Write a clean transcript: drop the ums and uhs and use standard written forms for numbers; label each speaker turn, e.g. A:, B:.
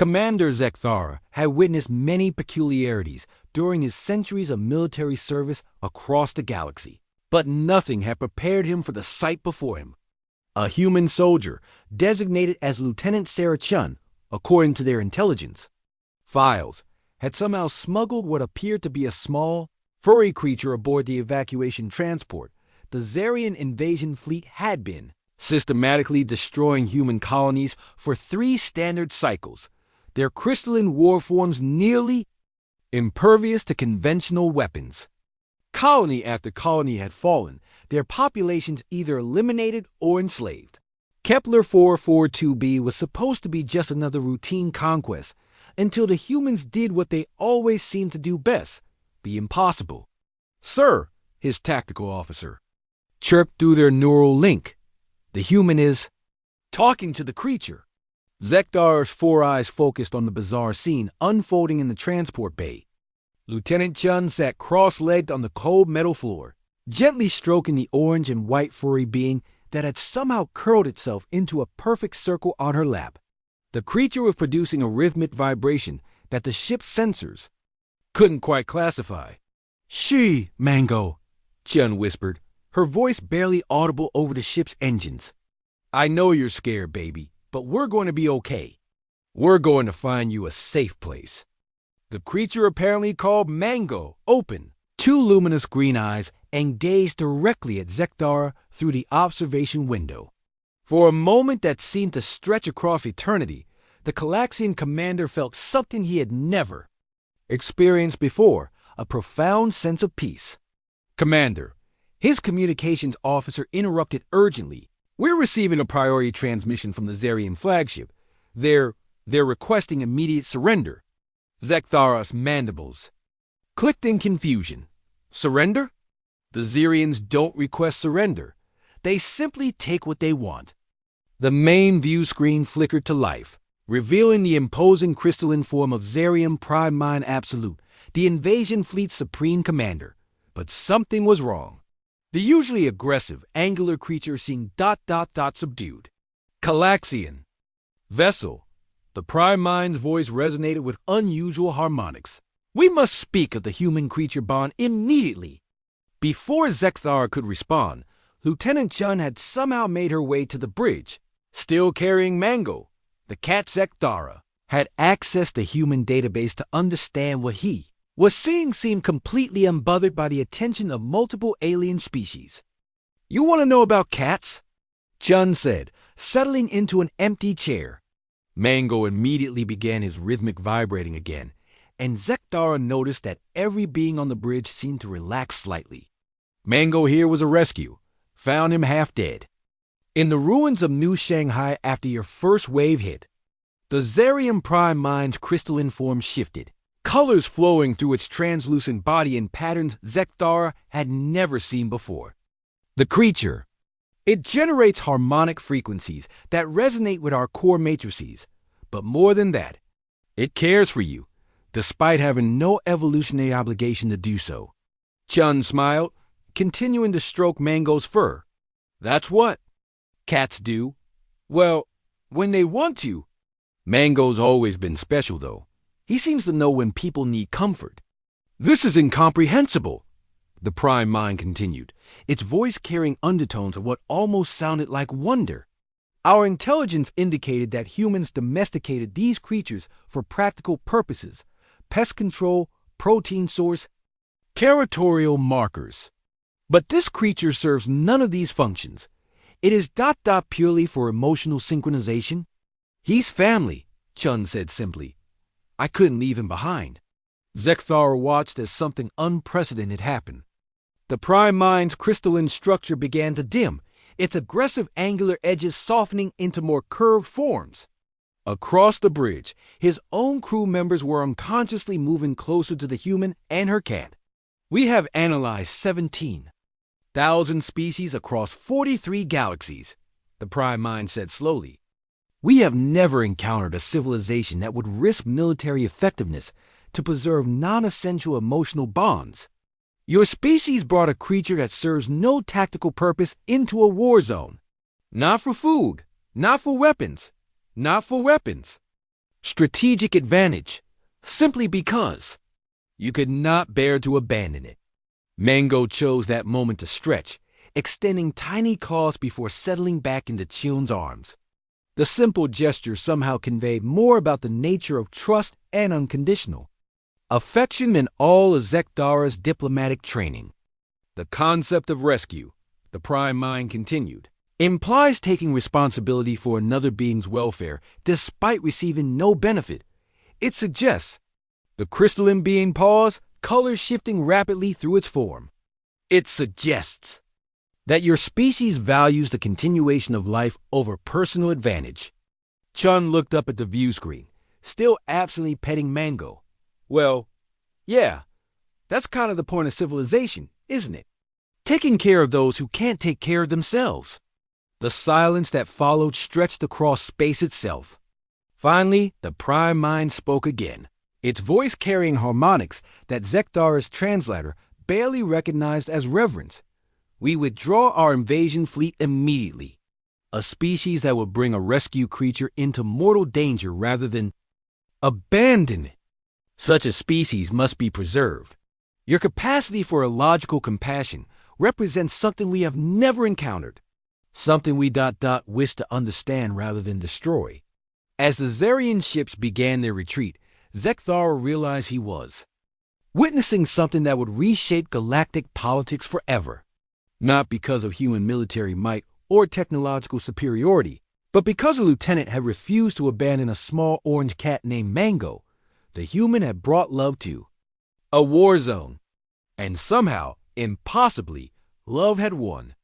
A: Commander Zekthara had witnessed many peculiarities during his centuries of military service across the galaxy, but nothing had prepared him for the sight before him. A human soldier, designated as Lieutenant Sarah Chun, according to their intelligence files, had somehow smuggled what appeared to be a small, furry creature aboard the evacuation transport. The Zarian invasion fleet had been systematically destroying human colonies for 3 standard cycles, their crystalline war forms nearly impervious to conventional weapons. Colony after colony had fallen, their populations either eliminated or enslaved. Kepler 442b was supposed to be just another routine conquest until the humans did what they always seemed to do best, the impossible. "Sir," his tactical officer chirped through their neural link, "the human is talking to the creature." Zekthara's 4 eyes focused on the bizarre scene unfolding in the transport bay. Lieutenant Chun sat cross-legged on the cold metal floor, gently stroking the orange and white furry being that had somehow curled itself into a perfect circle on her lap. The creature was producing a rhythmic vibration that the ship's sensors couldn't quite classify. "She, Mango," Chun whispered, her voice barely audible over the ship's engines. "I know you're scared, baby, but we're going to be okay. We're going to find you a safe place." The creature, apparently called Mango, opened 2 luminous green eyes and gazed directly at Zekthara through the observation window. For a moment that seemed to stretch across eternity, the Calaxian commander felt something he had never experienced before, a profound sense of peace. "Commander," his communications officer interrupted urgently, "we're receiving a priority transmission from the Zarian flagship. They're requesting immediate surrender." Zekthara's mandibles clicked in confusion. "Surrender?" "The Zarians don't request surrender. They simply take what they want." The main view screen flickered to life, revealing the imposing crystalline form of Zarian Prime Mind Absolute, the invasion fleet's supreme commander. But something was wrong. The usually aggressive, angular creature seemed ... subdued. "Calaxian vessel." The Prime Mind's voice resonated with unusual harmonics. "We must speak of the human-creature bond immediately." Before Zekthara could respond, Lieutenant Chun had somehow made her way to the bridge. Still carrying Mango, the cat Zekthara had accessed the human database to understand what he was seeing seemed completely unbothered by the attention of multiple alien species. "You want to know about cats?" Chun said, settling into an empty chair. Mango immediately began his rhythmic vibrating again, and Zekthara noticed that every being on the bridge seemed to relax slightly. Mango here was a rescue. Found him half dead in the ruins of New Shanghai after your first wave hit. The Zarian Prime Mind's crystalline form shifted, colors flowing through its translucent body in patterns Zekthara had never seen before. The creature, it generates harmonic frequencies that resonate with our core matrices, but more than that, it cares for you, despite having no evolutionary obligation to do so. Chun smiled, continuing to stroke Mango's fur. "That's what cats do. Well, when they want to." Mango's always been special, though. He seems to know when people need comfort. "This is incomprehensible," the Prime Mind continued, its voice carrying undertones of what almost sounded like wonder. "Our intelligence indicated that humans domesticated these creatures for practical purposes: pest control, protein source, territorial markers. But this creature serves none of these functions. It is ... purely for emotional synchronization." "He's family," Chun said simply. "I couldn't leave him behind." Zekthara watched as something unprecedented happened. The Prime Mind's crystalline structure began to dim, its aggressive angular edges softening into more curved forms. Across the bridge, his own crew members were unconsciously moving closer to the human and her cat. "We have analyzed 17,000 species across 43 galaxies," the Prime Mind said slowly. "We have never encountered a civilization that would risk military effectiveness to preserve non-essential emotional bonds. Your species brought a creature that serves no tactical purpose into a war zone. Not for food, not for weapons, not for weapons." Strategic advantage, simply because you could not bear to abandon it. Mango chose that moment to stretch, extending tiny claws before settling back into Chion's arms. The simple gesture somehow conveyed more about the nature of trust and unconditional affection than all of Zekdara's diplomatic training. The concept of rescue, the Prime Mind continued, implies taking responsibility for another being's welfare despite receiving no benefit. It suggests the crystalline being paused, color shifting rapidly through its form. It suggests that your species values the continuation of life over personal advantage. Chun looked up at the view screen, still absently petting Mango. Well, yeah, that's kind of the point of civilization, isn't it? Taking care of those who can't take care of themselves. The silence that followed stretched across space itself. Finally, the Prime Mind spoke again, its voice carrying harmonics that Zekdara's translator barely recognized as reverence. We withdraw our invasion fleet immediately. A species that would bring a rescue creature into mortal danger rather than abandon it. Such a species must be preserved. Your capacity for illogical compassion represents something we have never encountered. Something we wish to understand rather than destroy. As the Zarian ships began their retreat, Zekthara realized he was witnessing something that would reshape galactic politics forever. Not because of human military might or technological superiority, but because a lieutenant had refused to abandon a small orange cat named Mango, the human had brought love to a war zone. And somehow, impossibly, love had won.